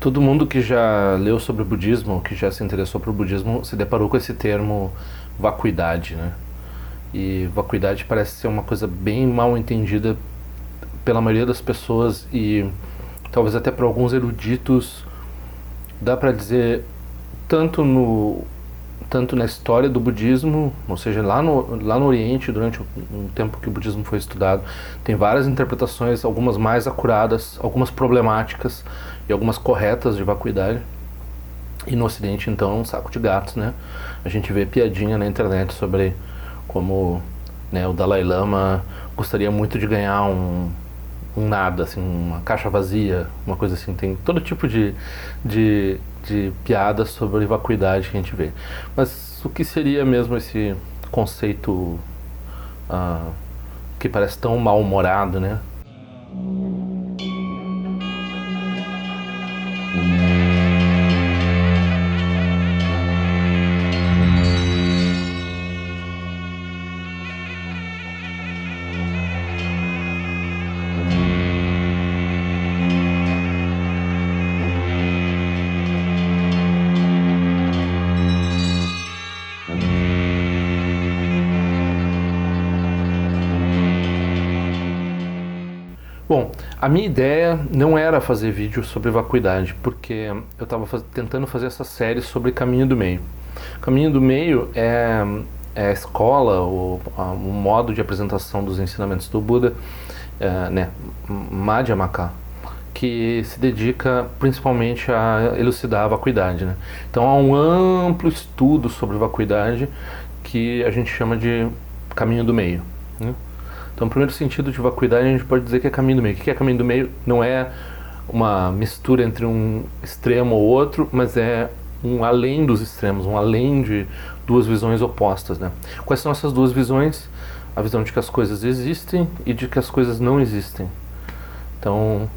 Todo mundo que já leu sobre o budismo, que já se interessou por budismo, se deparou com esse termo vacuidade, né? E vacuidade parece ser uma coisa bem mal entendida pela maioria das pessoas e talvez até por alguns eruditos. Dá para dizer tanto no tanto na história do budismo, ou seja, lá no Oriente, durante um tempo que o budismo foi estudado, tem várias interpretações, algumas mais acuradas, algumas problemáticas e algumas corretas de vacuidade. E no Ocidente, então, um saco de gatos, né? A gente vê piadinha na internet sobre como, né, o Dalai Lama gostaria muito de ganhar um nada, assim, uma caixa vazia, uma coisa assim. Tem todo tipo de piadas sobre vacuidade que a gente vê. Mas o que seria mesmo esse conceito ah, que parece tão mal-humorado, né? Bom, a minha ideia não era fazer vídeo sobre vacuidade, porque eu estava tentando fazer essa série sobre Caminho do Meio. Caminho do Meio é a escola, o modo de apresentação dos ensinamentos do Buda, né, Madhyamaka, que se dedica principalmente a elucidar a vacuidade, né? Então há um amplo estudo sobre vacuidade que a gente chama de Caminho do Meio, né? Então, o primeiro sentido de vacuidade a gente pode dizer que é caminho do meio. O que é caminho do meio? Não é uma mistura entre um extremo ou outro, mas é um além dos extremos, um além de duas visões opostas, né? Quais são essas duas visões? A visão de que as coisas existem e de que as coisas não existem. Então,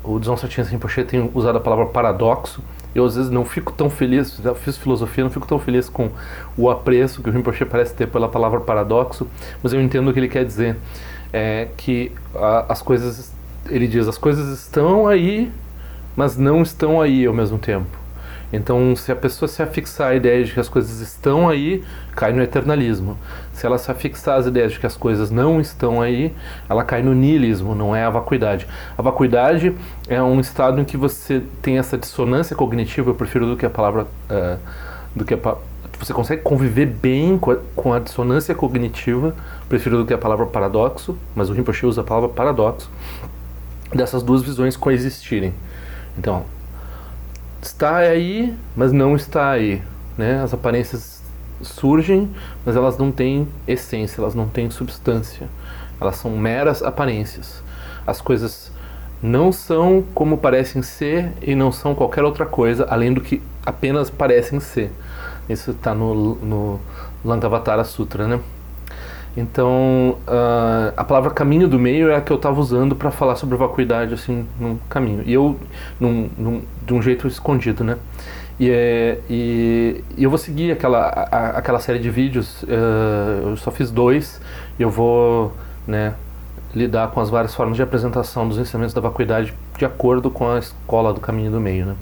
o Dzongchen Rinpoche tem usado a palavra paradoxo. Eu às vezes não fico tão feliz, já fiz filosofia, não fico tão feliz com o apreço que o Rinpoche parece ter pela palavra paradoxo, mas eu entendo o que ele quer dizer. É que as coisas, ele diz, as coisas estão aí, mas não estão aí ao mesmo tempo. Então, se a pessoa se afixar à ideia de que as coisas estão aí, cai no eternalismo. Se ela se afixar às ideias de que as coisas não estão aí, ela cai no niilismo, não é a vacuidade. A vacuidade é um estado em que você tem essa dissonância cognitiva, eu prefiro do que a palavra... você consegue conviver bem com a dissonância cognitiva, prefiro do que a palavra paradoxo, mas o Rinpoche usa a palavra paradoxo, dessas duas visões coexistirem. Então, está aí, mas não está aí, né? As aparências surgem, mas elas não têm essência, elas não têm substância. Elas são meras aparências. As coisas não são como parecem ser e não são qualquer outra coisa além do que apenas parecem ser. Isso está no Lankavatara Sutra, né? Então, a palavra caminho do meio é a que eu estava usando para falar sobre vacuidade, assim, num caminho. E eu, de um jeito escondido, né? E eu vou seguir aquela série de vídeos, eu só fiz 2, e eu vou, né, lidar com as várias formas de apresentação dos ensinamentos da vacuidade de acordo com a escola do caminho do meio, né?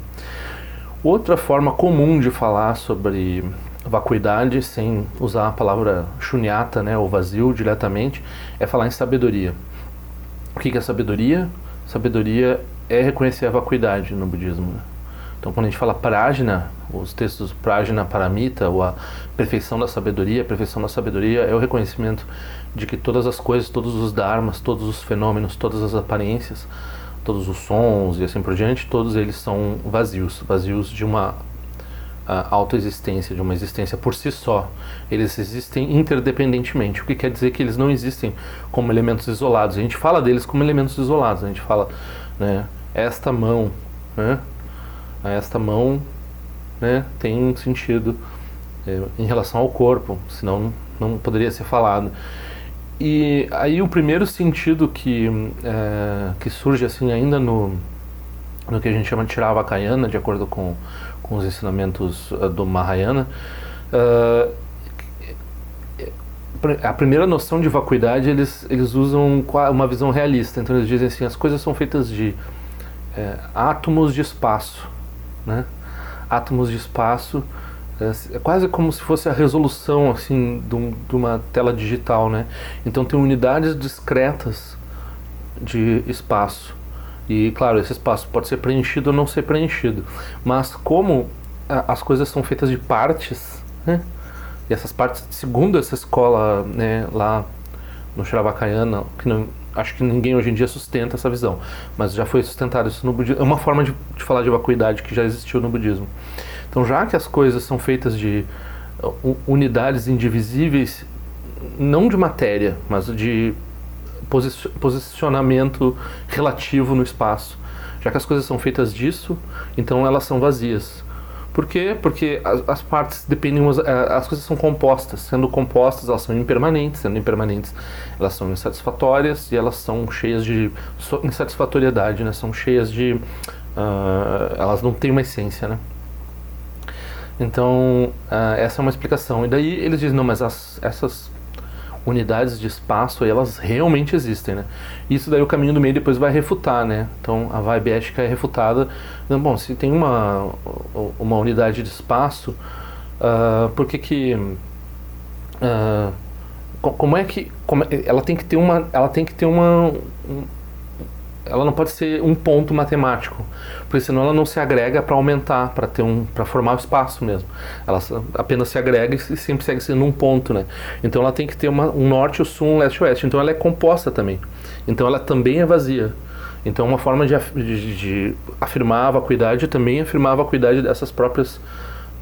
Outra forma comum de falar sobre vacuidade, sem usar a palavra shunyata, né, ou vazio diretamente, é falar em sabedoria. O que é sabedoria? Sabedoria é reconhecer a vacuidade no budismo, né? Então, quando a gente fala prajna, os textos prajna paramita, ou a perfeição da sabedoria, é o reconhecimento de que todas as coisas, todos os dharmas, todos os fenômenos, todas as aparências, todos os sons e assim por diante, todos eles são vazios de uma autoexistência, de uma existência por si só. Eles existem interdependentemente, o que quer dizer que eles não existem como elementos isolados. A gente fala deles como elementos isolados, a gente fala, né, esta mão, né, né, tem um sentido em relação ao corpo, senão não poderia ser falado. E aí o primeiro sentido que surge assim ainda no que a gente chama de Theravakayana, de acordo com os ensinamentos do Mahayana, a primeira noção de vacuidade eles usam uma visão realista. Então eles dizem assim, as coisas são feitas de átomos de espaço, né? Átomos de espaço é quase como se fosse a resolução assim de uma tela digital, né? Então tem unidades discretas de espaço e claro, esse espaço pode ser preenchido ou não ser preenchido, mas como as coisas são feitas de partes, né? E essas partes, segundo essa escola, né, lá no Shiravakayana, que não, acho que ninguém hoje em dia sustenta essa visão, mas já foi sustentado isso no budismo. É uma forma de falar de vacuidade que já existiu no budismo. Então, já que as coisas são feitas de unidades indivisíveis, não de matéria, mas de posicionamento relativo no espaço, já que as coisas são feitas disso, então elas são vazias. Por quê? Porque as partes dependem, as coisas são compostas. Sendo compostas, elas são impermanentes. Sendo impermanentes, elas são insatisfatórias e elas são cheias de insatisfatoriedade, né? São cheias de... elas não têm uma essência, né? Então, essa é uma explicação. E daí eles dizem, não, mas essas unidades de espaço, elas realmente existem, né? Isso daí o caminho do meio depois vai refutar, né? Então a vibe ética é refutada. Então, bom, se tem uma unidade de espaço, por que como é que ela tem que ter ela não pode ser um ponto matemático, porque senão ela não se agrega para aumentar, para formar o espaço mesmo. Ela apenas se agrega e sempre segue sendo um ponto, né? Então ela tem que ter um norte, o sul, um leste e oeste. Então ela é composta também. Então ela também é vazia. Então uma forma de afirmar a vacuidade também afirmar a vacuidade dessas próprias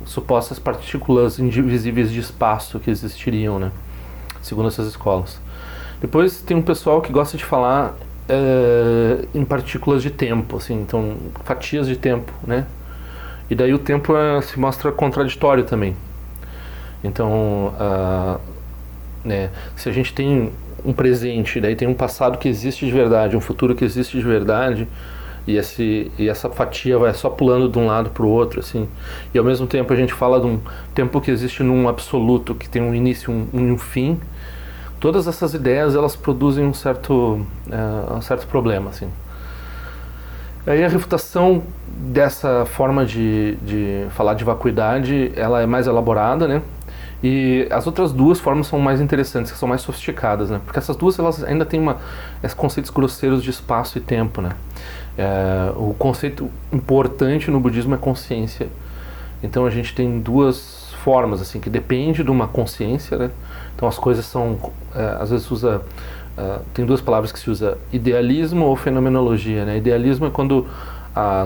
supostas partículas indivisíveis de espaço que existiriam, né? Segundo essas escolas. Depois tem um pessoal que gosta de falar em partículas de tempo, assim, então fatias de tempo, né? E daí o tempo se mostra contraditório também. Então, né, se a gente tem um presente, daí tem um passado que existe de verdade, um futuro que existe de verdade, e essa fatia vai só pulando de um lado para o outro, assim, e ao mesmo tempo a gente fala de um tempo que existe num absoluto, que tem um início e um fim. Todas essas ideias, elas produzem um certo problema, assim. Aí a refutação dessa forma de falar de vacuidade, ela é mais elaborada, né? E as outras duas formas são mais interessantes, que são mais sofisticadas, né? Porque essas duas, elas ainda têm esses conceitos grosseiros de espaço e tempo, né? O conceito importante no budismo é consciência. Então a gente tem duas formas, assim, que depende de uma consciência, né? Então as coisas são, às vezes tem duas palavras que se usa, idealismo ou fenomenologia, né? Idealismo é quando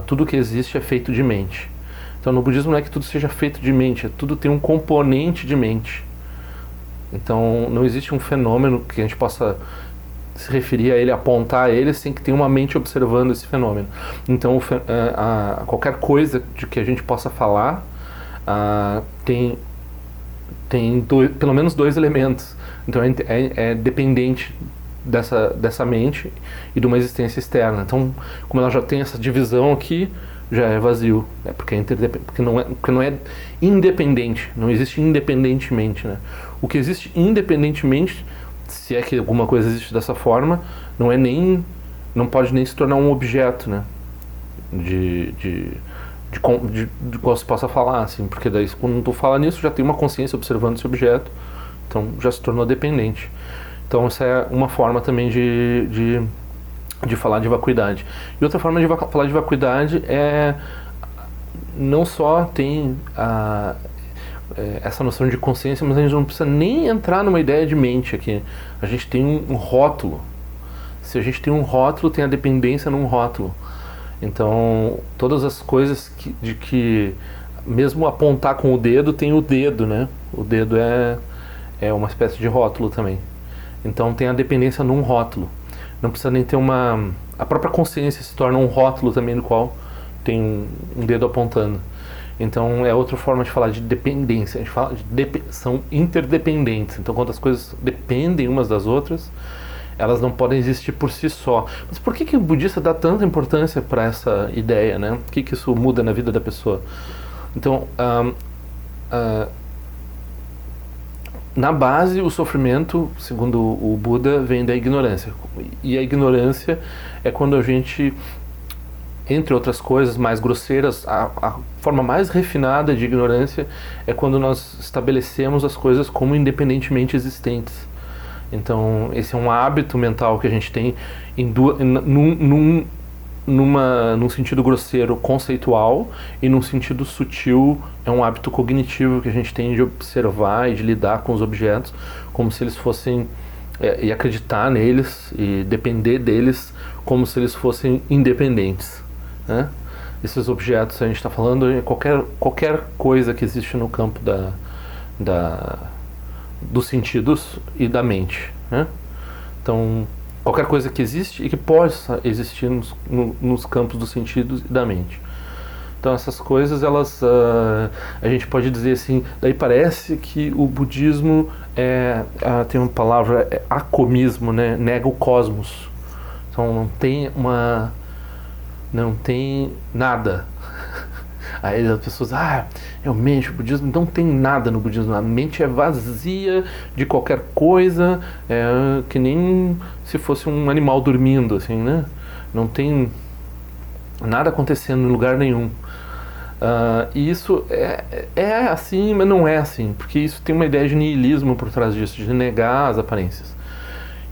tudo que existe é feito de mente. Então no budismo não é que tudo seja feito de mente, tudo tem um componente de mente. Então não existe um fenômeno que a gente possa se referir a ele, apontar a ele, sem que tenha uma mente observando esse fenômeno. Então qualquer coisa de que a gente possa falar tem pelo menos dois elementos. Então é dependente dessa mente e de uma existência externa. Então, como ela já tem essa divisão aqui, já é vazio, né? Porque não é independente, não existe independentemente, né? O que existe independentemente, se é que alguma coisa existe dessa forma, não pode nem se tornar um objeto, né? De qual se possa falar, assim, porque daí quando tu fala nisso já tem uma consciência observando esse objeto, então já se tornou dependente. Então essa é uma forma também de falar de vacuidade. E outra forma de falar de vacuidade é não só tem essa noção de consciência, mas a gente não precisa nem entrar numa ideia de mente aqui. A gente tem um rótulo. Se a gente tem um rótulo, tem a dependência num rótulo. Então, todas as coisas de que mesmo apontar com o dedo, tem o dedo, né? O dedo é uma espécie de rótulo também. Então, tem a dependência num rótulo. Não precisa nem ter a própria consciência se torna um rótulo também no qual tem um dedo apontando. Então, é outra forma de falar de dependência. A gente fala são interdependentes. Então, quando as coisas dependem umas das outras, elas não podem existir por si só. Mas por que o budista dá tanta importância para essa ideia, né? O que isso muda na vida da pessoa? Então, na base, o sofrimento, segundo o Buda, vem da ignorância. E a ignorância é quando a gente entre outras coisas mais grosseiras, a forma mais refinada de ignorância é quando nós estabelecemos as coisas como independentemente existentes. Então, esse é um hábito mental que a gente tem num sentido grosseiro conceitual, e num sentido sutil é um hábito cognitivo que a gente tem de observar e de lidar com os objetos como se eles fossem, e acreditar neles e depender deles como se eles fossem independentes, né? Esses objetos, a gente está falando de qualquer coisa que existe no campo dos sentidos e da mente, né? Então, qualquer coisa que existe e que possa existir nos campos dos sentidos e da mente. Então, essas coisas, elas, a gente pode dizer assim, daí parece que o budismo tem uma palavra, acomismo, né? Nega o cosmos. Então, não tem nada. Aí as pessoas, realmente o budismo não tem nada no budismo, a mente é vazia de qualquer coisa, que nem se fosse um animal dormindo, assim, né? Não tem nada acontecendo em lugar nenhum. E isso é assim, mas não é assim, porque isso tem uma ideia de niilismo por trás disso, de negar as aparências.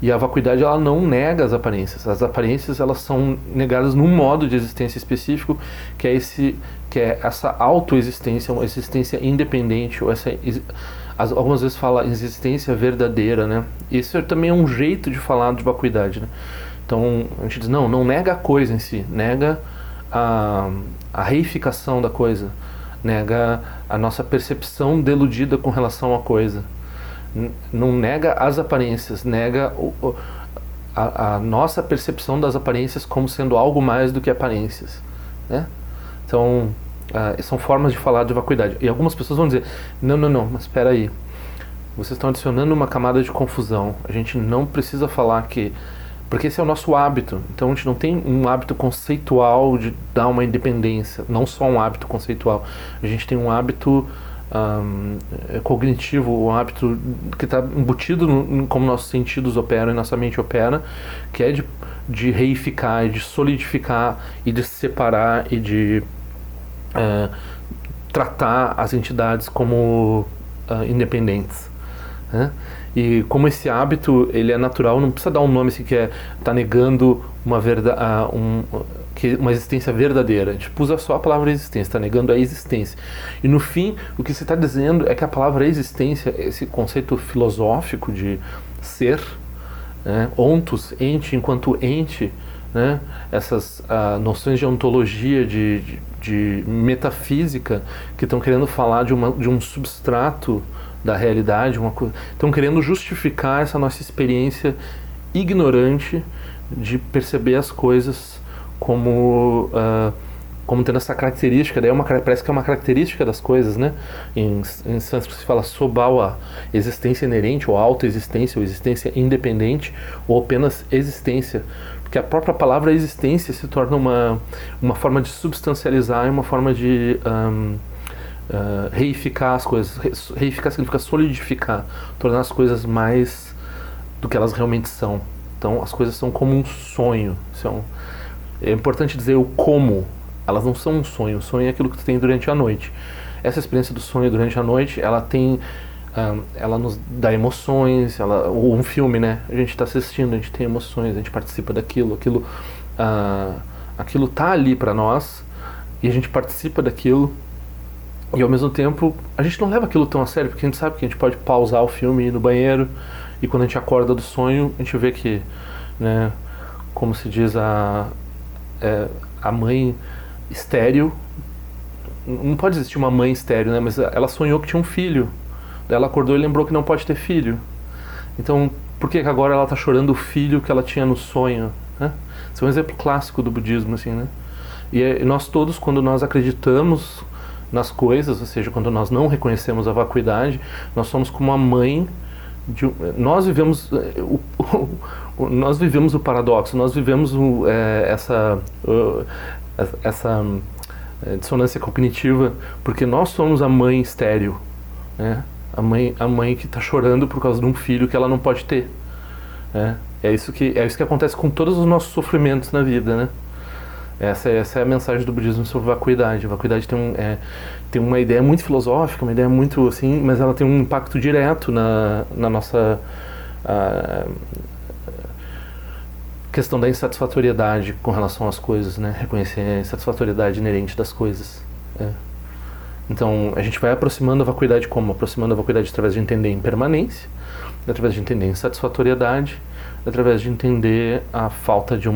E a vacuidade, ela não nega as aparências. As aparências, elas são negadas num modo de existência específico, que é essa autoexistência, uma existência independente, ou algumas vezes fala existência verdadeira, né? Isso também é um jeito de falar de vacuidade, né? Então, a gente diz, não nega a coisa em si, nega a reificação da coisa, nega a nossa percepção deludida com relação à coisa. Não nega as aparências, nega a nossa percepção das aparências como sendo algo mais do que aparências, né? Então, são formas de falar de vacuidade. E algumas pessoas vão dizer, não, mas espera aí, vocês estão adicionando uma camada de confusão. A gente não precisa falar que... Porque esse é o nosso hábito. Então a gente não tem um hábito conceitual de dar uma independência, não só um hábito conceitual. A gente tem um hábito cognitivo, um hábito que está embutido como nossos sentidos operam e nossa mente opera, que é de reificar, e de solidificar, e de separar, e de tratar as entidades como independentes, né? E como esse hábito ele é natural, não precisa dar um nome assim, que tá negando uma uma existência verdadeira. A gente usa só a palavra existência, está negando a existência. E no fim, o que você está dizendo é que a palavra existência, esse conceito filosófico de ser, né, ontos, ente enquanto ente, né, essas noções de ontologia, de metafísica, que estão querendo falar de um substrato da realidade, estão querendo justificar essa nossa experiência ignorante de perceber as coisas como tendo essa característica. Daí parece que é uma característica das coisas, né? Em sânscrito se fala sobhava, existência inerente, ou autoexistência, ou existência independente, ou apenas existência. Porque a própria palavra existência se torna uma forma de substancializar e uma forma de reificar as coisas. Reificar significa solidificar, tornar as coisas mais do que elas realmente são. Então as coisas são como um sonho. É importante dizer o como. Elas não são um sonho. O sonho é aquilo que tu tem durante a noite. Essa experiência do sonho durante a noite, ela nos dá emoções, ou um filme, né? A gente está assistindo, a gente tem emoções, a gente participa daquilo, aquilo tá ali para nós e a gente participa daquilo. E ao mesmo tempo, a gente não leva aquilo tão a sério, porque a gente sabe que a gente pode pausar o filme e ir no banheiro, e quando a gente acorda do sonho, a gente vê que, né, como se diz, a mãe estéril, não pode existir uma mãe estéril, né, mas ela sonhou que tinha um filho, daí ela acordou e lembrou que não pode ter filho. Então, por que agora ela está chorando o filho que ela tinha no sonho, né? Esse é um exemplo clássico do budismo, assim, né? E nós todos, quando nós acreditamos nas coisas, ou seja, quando nós não reconhecemos a vacuidade, nós somos como a mãe nós vivemos o paradoxo, nós vivemos essa dissonância cognitiva, porque nós somos a mãe estéril, né? A mãe que está chorando por causa de um filho que ela não pode ter, né? É isso que acontece com todos os nossos sofrimentos na vida, né? Essa é a mensagem do budismo sobre vacuidade. A vacuidade tem uma ideia muito filosófica, uma ideia muito assim, mas ela tem um impacto direto na nossa questão da insatisfatoriedade com relação às coisas, né? Reconhecer a insatisfatoriedade inerente das coisas. Então, a gente vai aproximando a vacuidade como? Aproximando a vacuidade através de entender a impermanência, através de entender a insatisfatoriedade, através de entender a falta de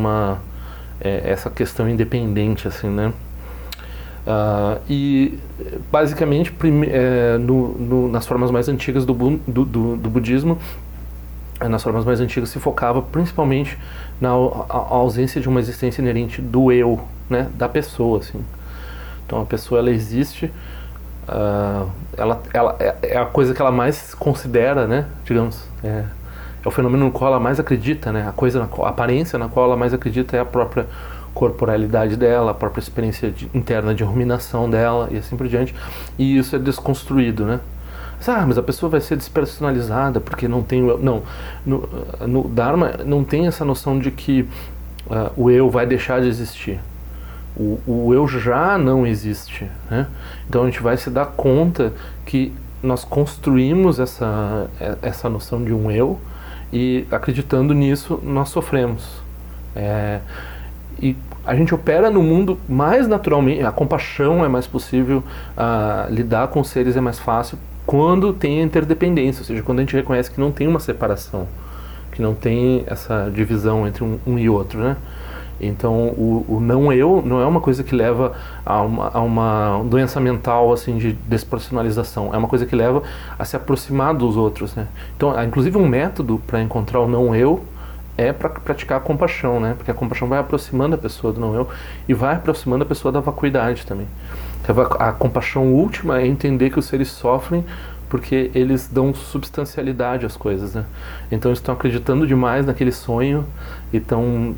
essa questão independente, assim, né? E basicamente nas formas mais antigas do budismo, nas formas mais antigas se focava principalmente na ausência de uma existência inerente do eu, né? Da pessoa, assim. Então a pessoa, ela existe, ela é a coisa que ela mais considera, né? Digamos, é o fenômeno no qual ela mais acredita, né? A aparência na qual ela mais acredita é a própria corporalidade dela, a própria experiência interna de ruminação dela e assim por diante. E isso é desconstruído, né? Mas a pessoa vai ser despersonalizada porque não tem... Não, no Dharma não tem essa noção de que o eu vai deixar de existir. O eu já não existe, né? Então a gente vai se dar conta que nós construímos essa noção de um eu, e acreditando nisso nós sofremos. E a gente opera no mundo mais naturalmente, a compaixão é mais possível, lidar com os seres é mais fácil quando tem a interdependência, ou seja, quando a gente reconhece que não tem uma separação, que não tem essa divisão entre um e outro, né? Então o não-eu não é uma coisa que leva a uma doença mental assim, de despersonalização, é uma coisa que leva a se aproximar dos outros, né? Então, inclusive um método para encontrar o não-eu é para praticar a compaixão, né? Porque a compaixão vai aproximando a pessoa do não-eu e vai aproximando a pessoa da vacuidade também. A compaixão última é entender que os seres sofrem porque eles dão substancialidade às coisas, né? Então eles estão acreditando demais naquele sonho e estão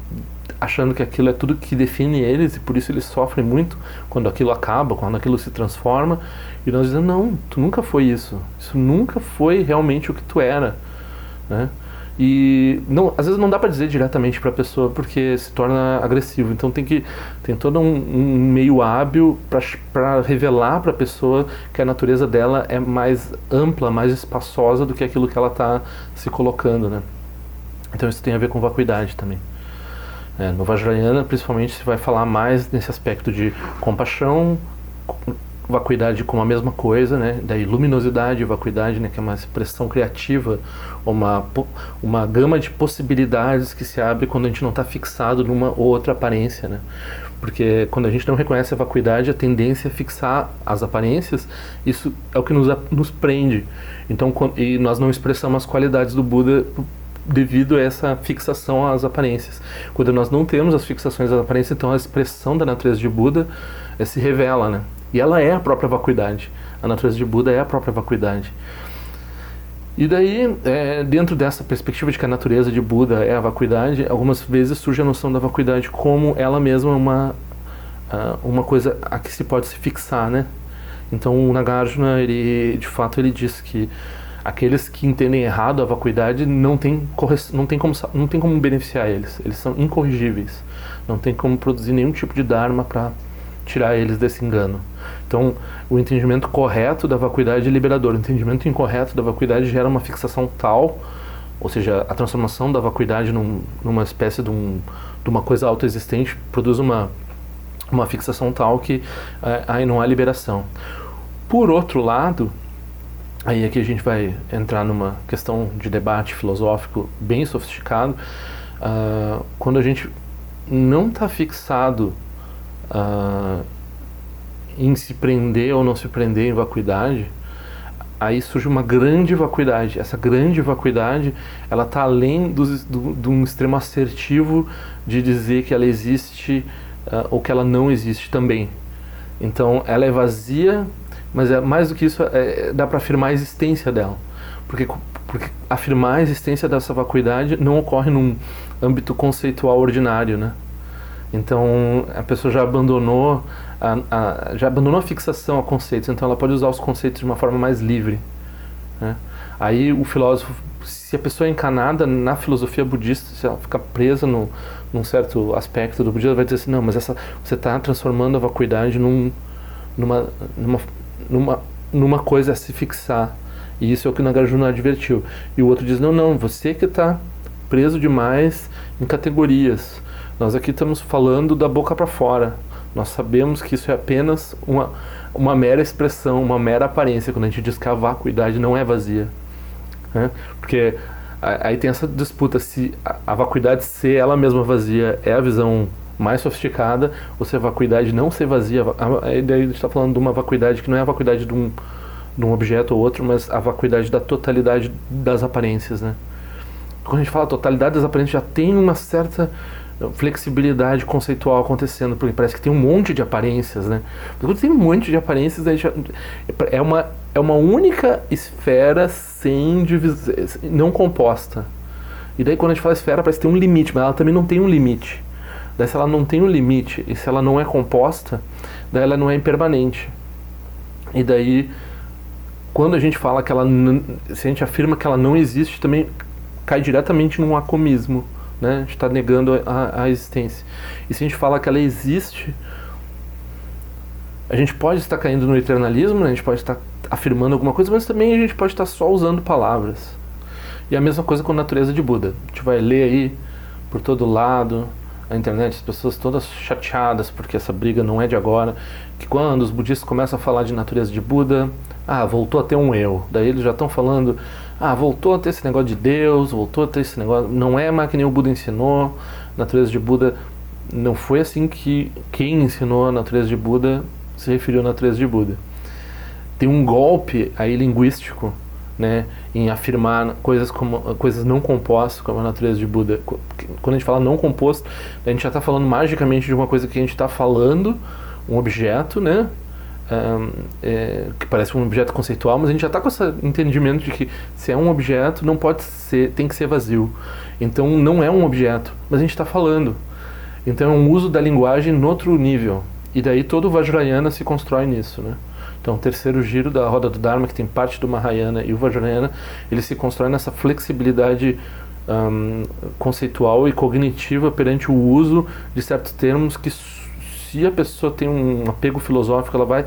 achando que aquilo é tudo que define eles, e por isso eles sofrem muito quando aquilo acaba, quando aquilo se transforma, e nós dizemos, não, tu nunca foi isso nunca foi realmente o que tu era, né? E às vezes não dá para dizer diretamente para a pessoa porque se torna agressivo, então tem todo um meio hábil para revelar para a pessoa que a natureza dela é mais ampla, mais espaçosa do que aquilo que ela está se colocando, né? Então isso tem a ver com vacuidade também. No Vajrayana, principalmente, se vai falar mais nesse aspecto de compaixão, vacuidade como a mesma coisa, né? Daí luminosidade e vacuidade, né? Que é uma expressão criativa, uma gama de possibilidades que se abre quando a gente não está fixado numa ou outra aparência, né? Porque quando a gente não reconhece a vacuidade, a tendência é fixar as aparências, isso é o que nos prende. Então, e nós não expressamos as qualidades do Buda devido a essa fixação às aparências. Quando nós não temos as fixações às aparências, então a expressão da natureza de Buda se revela, né? E ela é a própria vacuidade. A natureza de Buda é a própria vacuidade. E daí, dentro dessa perspectiva de que a natureza de Buda é a vacuidade, algumas vezes surge a noção da vacuidade como ela mesma uma coisa a que se pode se fixar, né? Então o Nagarjuna, de fato, ele diz que aqueles que entendem errado a vacuidade não tem como beneficiar eles são incorrigíveis, não tem como produzir nenhum tipo de dharma para tirar eles desse engano. Então o entendimento correto da vacuidade é liberador, o entendimento incorreto da vacuidade gera uma fixação tal, ou seja, a transformação da vacuidade numa espécie de uma coisa autoexistente produz uma fixação tal que aí não há liberação. Por outro lado, aí aqui a gente vai entrar numa questão de debate filosófico bem sofisticado. Quando a gente não está fixado em se prender ou não se prender em vacuidade, aí surge uma grande vacuidade. Essa grande vacuidade, ela está além de um extremo assertivo de dizer que ela existe ou que ela não existe também. Então ela é vazia, mas mais do que isso, dá para afirmar a existência dela. Porque afirmar a existência dessa vacuidade não ocorre num âmbito conceitual ordinário, né? Então a pessoa já abandonou a fixação a conceitos, então ela pode usar os conceitos de uma forma mais livre, né? Aí o filósofo se a pessoa é encanada na filosofia budista, se ela fica presa num certo aspecto do budismo, ela vai dizer assim, não, mas você está transformando a vacuidade numa, numa, numa coisa a se fixar. E isso é o que o Nagarjuna advertiu. E o outro diz, não, você que está preso demais em categorias. Nós aqui estamos falando da boca para fora. Nós sabemos que isso é apenas uma mera expressão, uma mera aparência, quando a gente diz que a vacuidade não é vazia. Né? Porque aí tem essa disputa se a vacuidade ser ela mesma vazia é a visão mais sofisticada, ou se a vacuidade não ser vazia. Aí daí a gente está falando de uma vacuidade que não é a vacuidade de um objeto ou outro, mas a vacuidade da totalidade das aparências, né? Quando a gente fala totalidade das aparências, já tem uma certa flexibilidade conceitual acontecendo, porque parece que tem um monte de aparências, né? Quando tem um monte de aparências, aí já é uma única esfera sem divisão, não composta. E daí quando a gente fala esfera, parece que tem um limite, mas ela também não tem um limite. Daí se ela não tem um limite, e se ela não é composta, daí ela não é impermanente. E daí, quando a gente fala que ela, se a gente afirma que ela não existe, também cai diretamente num acomismo, né? A gente está negando a existência. E se a gente fala que ela existe, a gente pode estar caindo no eternalismo, né? A gente pode estar afirmando alguma coisa, mas também a gente pode estar só usando palavras. E a mesma coisa com a natureza de Buda. A gente vai ler aí por todo lado, a internet, as pessoas todas chateadas porque essa briga não é de agora, que quando os budistas começam a falar de natureza de Buda, voltou a ter um eu. Daí eles já estão falando, voltou a ter esse negócio de Deus, voltou a ter esse negócio, não é mais que nem o Buda ensinou, natureza de Buda, não foi assim que quem ensinou a natureza de Buda se referiu à natureza de Buda. Tem um golpe aí linguístico, né, em afirmar coisas não compostas como a natureza de Buda. Quando a gente fala não composto, a gente já está falando magicamente de uma coisa que a gente está falando, um objeto, né, que parece um objeto conceitual, mas a gente já está com esse entendimento de que se é um objeto, não pode ser, tem que ser vazio. Então não é um objeto, mas a gente está falando. Então é um uso da linguagem no outro nível. E daí todo o Vajrayana se constrói nisso, né? Então, o terceiro giro da roda do Dharma, que tem parte do Mahayana e o Vajrayana, ele se constrói nessa flexibilidade conceitual e cognitiva perante o uso de certos termos que, se a pessoa tem um apego filosófico, ela vai,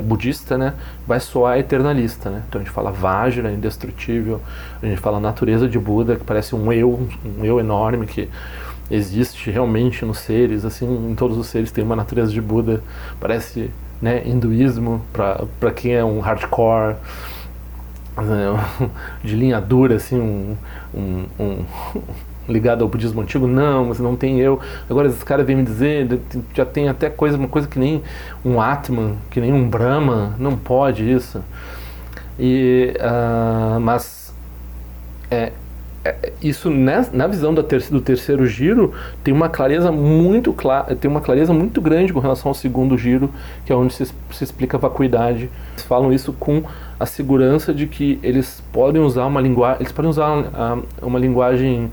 budista, né, vai soar eternalista, né? Então a gente fala Vajra, indestrutível, a gente fala natureza de Buda, que parece um eu enorme que existe realmente nos seres, assim, em todos os seres tem uma natureza de Buda, parece, né, hinduísmo para quem é um hardcore, de linha dura, assim, ligado ao budismo antigo, não, mas não tem eu. Agora esses caras vêm me dizer, já tem até uma coisa que nem um Atman, que nem um Brahma, não pode isso. Mas isso na visão do terceiro giro tem uma clareza muito grande com relação ao segundo giro, que é onde se explica a vacuidade. Eles falam isso com a segurança de que eles podem usar uma linguagem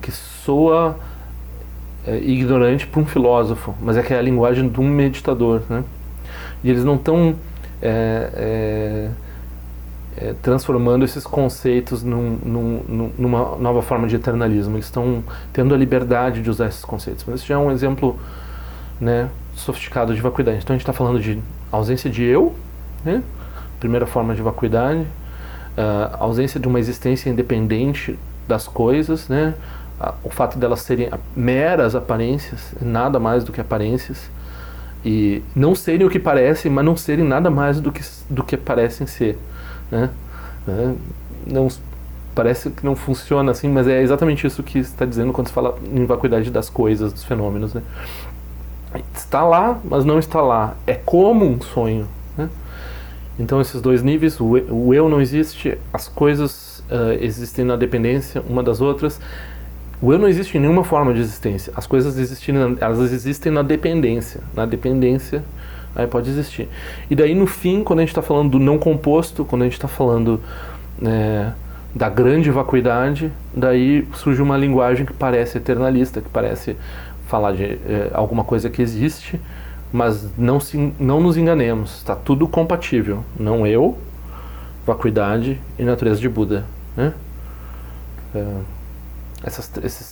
que soa ignorante para um filósofo, mas é que é a linguagem de um meditador, né? E eles não estão transformando esses conceitos numa nova forma de eternalismo. Eles estão tendo a liberdade de usar esses conceitos. Mas esse já é um exemplo, né, sofisticado de vacuidade. Então a gente está falando de ausência de eu, né? Primeira forma de vacuidade, ausência de uma existência independente das coisas, né? O fato delas serem meras aparências, nada mais do que aparências, e não serem o que parecem, mas não serem nada mais do que parecem ser. Né? Não, parece que não funciona assim, mas é exatamente isso que está dizendo quando se fala em vacuidade das coisas, dos fenômenos, né? Está lá, mas não está lá. É como um sonho, né? Então esses dois níveis, o eu não existe, as coisas existem na dependência uma das outras. O eu não existe em nenhuma forma de existência. As coisas elas existem na dependência. Na dependência aí pode existir. E daí no fim, quando a gente está falando do não composto, quando a gente está falando da grande vacuidade, daí surge uma linguagem que parece eternalista, que parece falar de alguma coisa que existe, mas não nos enganemos, está tudo compatível. Não eu, vacuidade e natureza de Buda. né? As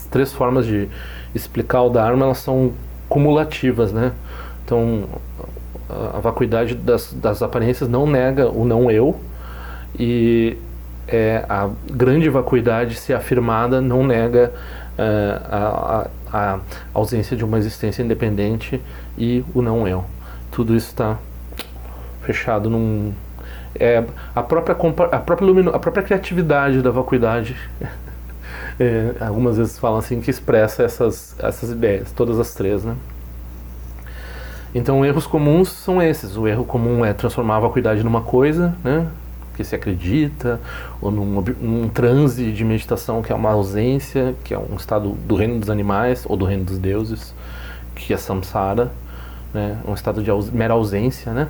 três formas de explicar o Dharma, elas são cumulativas, né? Então, a vacuidade das aparências não nega o não eu, e a grande vacuidade, se afirmada, não nega a ausência de uma existência independente e o não eu. Tudo isso está fechado num... a própria criatividade da vacuidade, algumas vezes falam assim, que expressa essas ideias, todas as três, né? Então, erros comuns são esses. O erro comum é transformar a vacuidade numa coisa, né, que se acredita, ou num transe de meditação que é uma ausência, que é um estado do reino dos animais ou do reino dos deuses, que é samsara, né, um estado de mera ausência, né,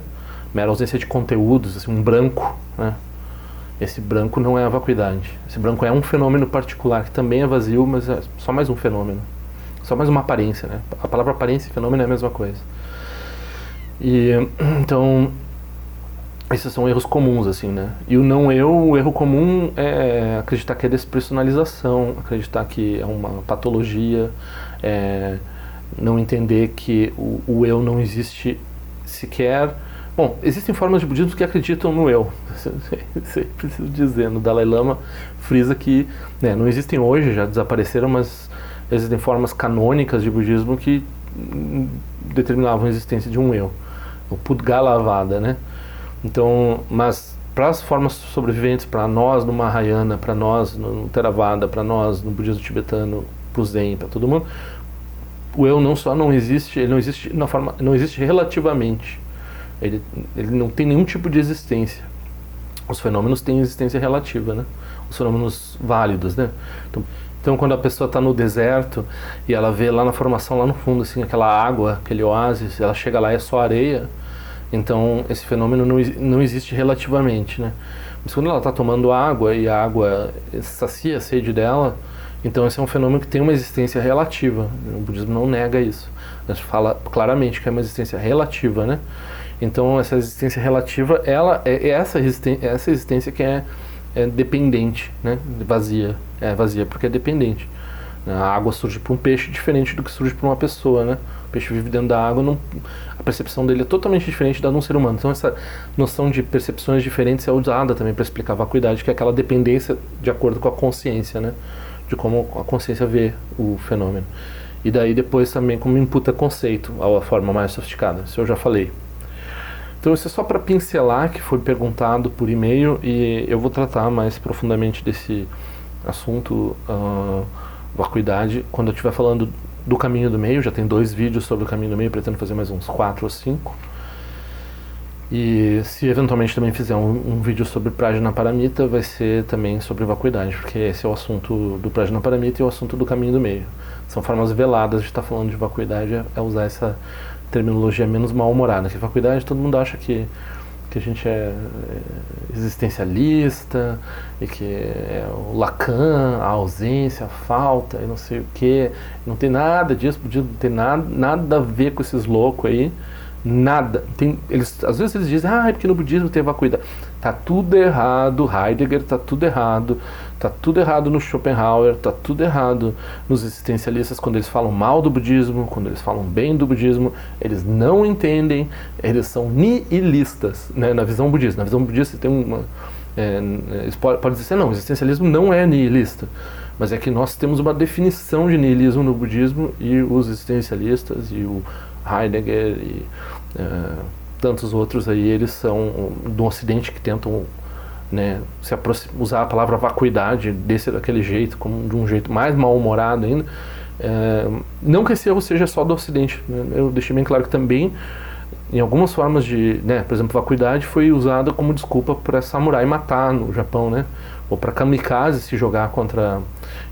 mera ausência de conteúdos, assim, um branco, né. Esse branco não é a vacuidade. Esse branco é um fenômeno particular que também é vazio, mas é só mais um fenômeno, só mais uma aparência, né. A palavra aparência e fenômeno é a mesma coisa. E então, esses são erros comuns, assim, né? E o não eu, o erro comum é acreditar que é despersonalização, acreditar que é uma patologia, não entender que o eu não existe sequer. Bom, existem formas de budismo que acreditam no eu. Preciso dizer, no Dalai Lama frisa que, né, não existem hoje, já desapareceram, mas existem formas canônicas de budismo que determinavam a existência de um eu. O Pudgalavada, né? Então, mas para as formas sobreviventes, para nós no Mahayana, para nós no Theravada, para nós no budismo tibetano, para o Zen, para todo mundo, o eu não só não existe, ele não existe na forma, não existe relativamente. Ele não tem nenhum tipo de existência. Os fenômenos têm existência relativa, né? Os fenômenos válidos, né? Então quando a pessoa está no deserto e ela vê lá na formação, lá no fundo, assim, aquela água, aquele oásis, ela chega lá e é só areia, então esse fenômeno não existe relativamente, né? Mas quando ela está tomando água e a água sacia a sede dela, então esse é um fenômeno que tem uma existência relativa. O budismo não nega isso. A gente fala claramente que é uma existência relativa, né? Então essa existência relativa, ela é essa existência que é dependente, né? Vazia. É vazia porque é dependente. A água surge para um peixe diferente do que surge para uma pessoa, né? O peixe vive dentro da água, a percepção dele é totalmente diferente da de um ser humano. Então essa noção de percepções diferentes é usada também para explicar a vacuidade, que é aquela dependência de acordo com a consciência, né? De como a consciência vê o fenômeno. E daí depois também como imputa conceito, a forma mais sofisticada. Isso eu já falei. Então isso é só para pincelar, que foi perguntado por e-mail, e eu vou tratar mais profundamente desse assunto, vacuidade, quando eu estiver falando do caminho do meio. Já tem 2 vídeos sobre o caminho do meio, pretendo fazer mais uns 4 ou 5. E se eventualmente também fizer um vídeo sobre Prajnaparamita, vai ser também sobre vacuidade, porque esse é o assunto do Prajnaparamita e o assunto do caminho do meio. São formas veladas de estar falando de vacuidade, é usar essa terminologia menos mal-humorada, que vacuidade todo mundo acha que a gente é existencialista e que é o Lacan, a ausência, a falta e não sei o que. Não tem nada disso, não tem nada a ver com esses loucos aí. Nada. Às vezes eles dizem, é porque no budismo tem vacuidade. Tá tudo errado, Heidegger tá tudo errado no Schopenhauer, tá tudo errado nos existencialistas quando eles falam mal do budismo, quando eles falam bem do budismo, eles não entendem, eles são nihilistas, né, na visão budista. Na visão budista tem uma... eles podem dizer, não, o existencialismo não é nihilista, mas é que nós temos uma definição de nihilismo no budismo e os existencialistas e o Heidegger e tantos outros aí, eles são do Ocidente que tentam, né, usar a palavra vacuidade daquele jeito, como de um jeito mais mal-humorado ainda. Não que esse erro seja só do Ocidente, né? Eu deixei bem claro que também em algumas formas de, né, por exemplo, vacuidade foi usada como desculpa para samurai matar no Japão, né, ou para kamikaze se jogar contra.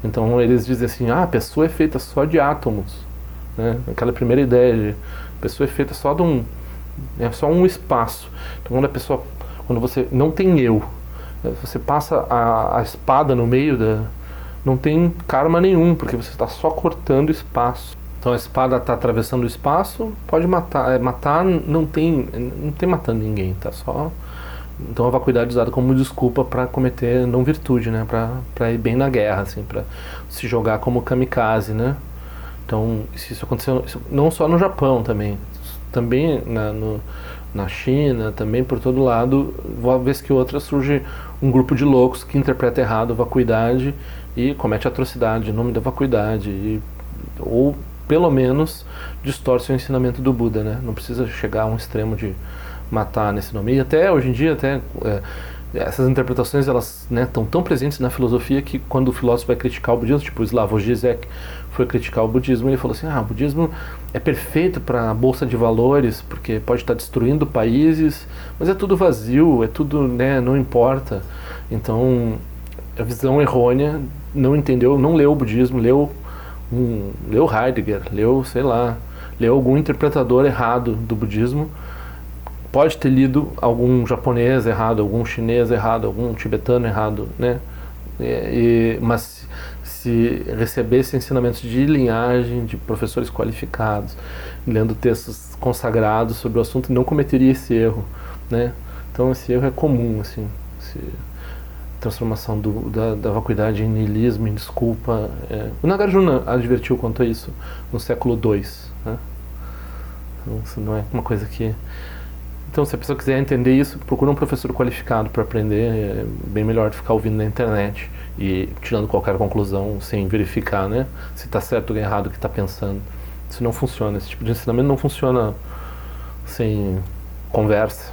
Então eles dizem assim, a pessoa é feita só de átomos, né? Aquela primeira ideia de a pessoa é feita só de só um espaço. Então quando você não tem eu, você passa a espada no meio não tem karma nenhum, porque você está só cortando espaço. Então a espada está atravessando o espaço, pode matar. Matar não tem matando ninguém, tá só Então a vacuidade é usada como desculpa para cometer não virtude, né? Para ir bem na guerra, assim, para se jogar como kamikaze, né? Então isso aconteceu não só no Japão também na China, também por todo lado, uma vez que outra surge um grupo de loucos que interpreta errado a vacuidade e comete atrocidade em nome da vacuidade, ou pelo menos distorce o ensinamento do Buda, né? Não precisa chegar a um extremo de matar nesse nome. E até hoje em dia, essas interpretações elas estão tão presentes na filosofia que quando o filósofo vai criticar o budismo, tipo o Slavoj Žižek foi criticar o budismo, ele falou assim: o budismo é perfeito para a bolsa de valores porque pode estar destruindo países, mas é tudo vazio, é tudo, não importa. Então a visão errônea, não entendeu, não leu o budismo, leu Heidegger, leu algum interpretador errado do budismo. Pode ter lido algum japonês errado, algum chinês errado, algum tibetano errado, né? Mas se recebesse ensinamentos de linhagem, de professores qualificados, lendo textos consagrados sobre o assunto, não cometeria esse erro, né? Então esse erro é comum, assim, transformação da vacuidade em niilismo, em desculpa. O Nagarjuna advertiu quanto a isso no século II, né? Então isso não é uma coisa que... Então, se a pessoa quiser entender isso, procura um professor qualificado para aprender. É bem melhor do que ficar ouvindo na internet e tirando qualquer conclusão sem verificar, né, se está certo ou errado o que está pensando. Isso não funciona. Esse tipo de ensinamento não funciona sem conversa.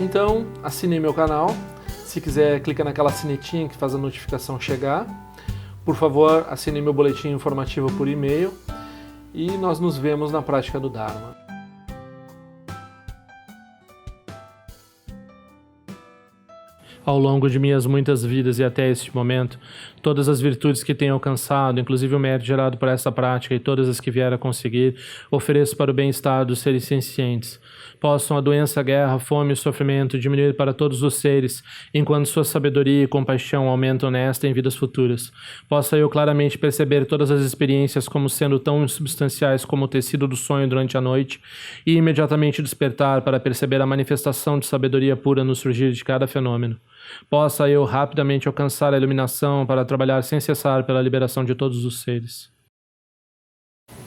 Então, assine meu canal. Se quiser, clica naquela sinetinha que faz a notificação chegar. Por favor, assine meu boletim informativo por e-mail. E nós nos vemos na prática do Dharma. Ao longo de minhas muitas vidas e até este momento, todas as virtudes que tenho alcançado, inclusive o mérito gerado por essa prática e todas as que vier a conseguir, ofereço para o bem-estar dos seres sencientes. Possam a doença, a guerra, a fome e o sofrimento diminuir para todos os seres, enquanto sua sabedoria e compaixão aumentam nesta e em vidas futuras. Possa eu claramente perceber todas as experiências como sendo tão insubstanciais como o tecido do sonho durante a noite e imediatamente despertar para perceber a manifestação de sabedoria pura no surgir de cada fenômeno. Possa eu rapidamente alcançar a iluminação para trabalhar sem cessar pela liberação de todos os seres.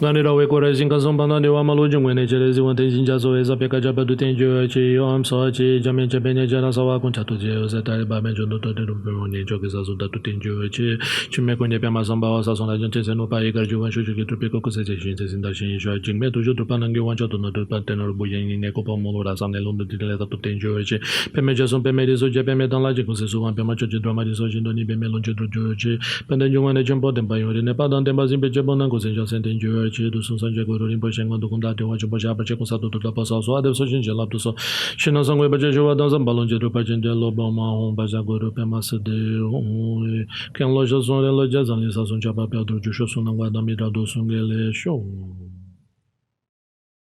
Ganirawe Korajin Kazumbana de Wamalu Jungwene Jerezi Wantejin Jazoeza Peka Jabadu Tenjo Chi Om Sochi Jamin Jabene Jana Sawa Kunchatu Jeo Zetari Baben Jono Toteru Pemoni Jokizazu Datu Tenjo Chi Chimekone Pema Samba Wasa Sona Jantese no Pai Garju Wanshu Jukitu Peko Kusese Shinse Sindashin Shua Jingme Tuju Tupanangi Wanchato No Tupatenor Buyen Neko Pomolura Sane Lundu Dileta Tutenjo Chi Peme Jason Peme Rizo Jepeme Dan Laji Kusesu Wan Pema Choji Drama Rizo Jindoni Peme Lunji Drujo Chi Pende Jungwene Jumbo Dempa Yori Nepa Dan Dempa Zimpe Jebonan Kusenja Sentenjo Chi do Sun Sanje Guru Rinpoche Ngando Kunda Te Wachi Boja Pache Kusatu Tuta Pasa So Adev So Jinje Lap So Shina Sangwe Bache Jua Dan Zambalon Jeru Pache De Loba Ma Hon Baja Guru Pema Sede Ken Loja Zon Reloja Zan Lisa Sun Chapa Pedro Jusho Sunangwa Damira Do Sungele Show